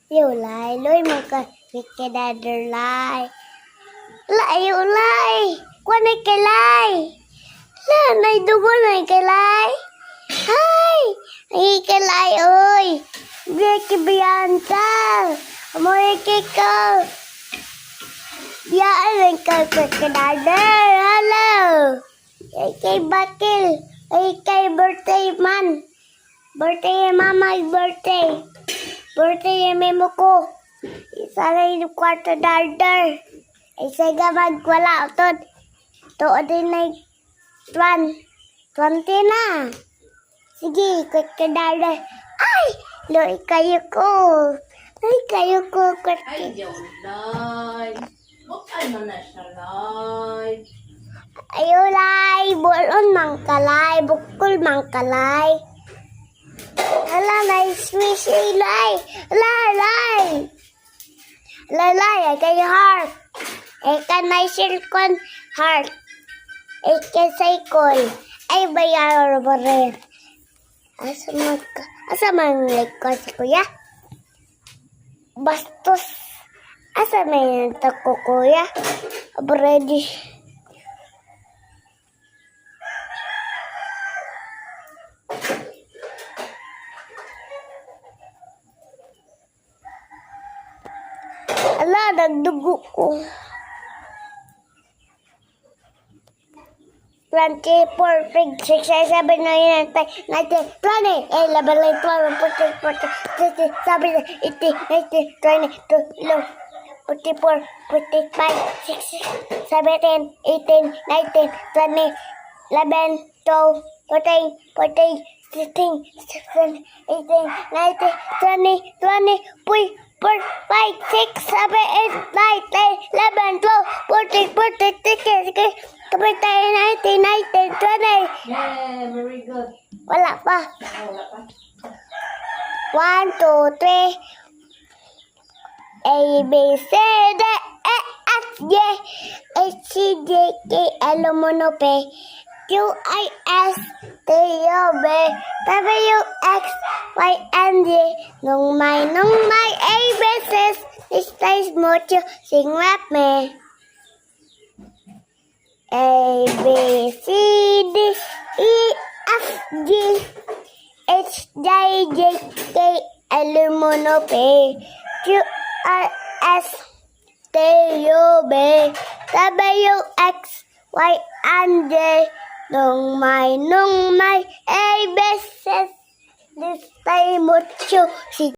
Yêu lại lối một cái cái đà lại lại yêu lại qua này cái lại là này đâu có này cái lại hai cái lại ơi về cái bian ta mỗi cái cơ ya lên cái đà hello cái bakil cái birthday man birthday mama's birthday birthday memo ko. Isa na yung kwarto darder. Isa ka magwala utod. Tuod din na 20 na. Sige, quick ka darder. Ay! Loy kayo ko. Loy kayo ko. Ay, Jolay. Bukay mo na siya, Lay. Ayulay. Bulon mangkalay. Bukol mangkalay. Ala, nice wish, Lay. Lay. Lalay, kay heart. Ika na silkon heart. Ika cycle. Ay, bayar ba rin? Asa man likod si kuya? Bastos. Asa man ko kuya? Ready. Ala, nagdugo ko. 24, 6, 7, 9, 10, 19, 20. Eh, laban lang 12, 14, 15, 16, 17, 18, 19, 20, 44, 45, 6, 17, 18, 19, 20, 11, 12, 14, 14, 16, 17, 18, 19, 20, 20, 4, 5, 6, 7, 8, 9, 10, 11, 12, 14, 14, 16, 17, 18, 19, 20. Yeah, very good. Wala pa. Wala pa. 1, 2, 3. A, B, C, D, E, F, G, H, C, J, K, L, M, N, P, Q, I, S, T, U, V, W, X, Y, and Z. Nung may, A, B, C, estáis mucho sin rap me. A, B, C, D, E, F, G, H, J, K, L, M, N, P, Q, R, S, T, U, V, W, X, Y, and Z. Nung may, A, B, C, estáis mucho sin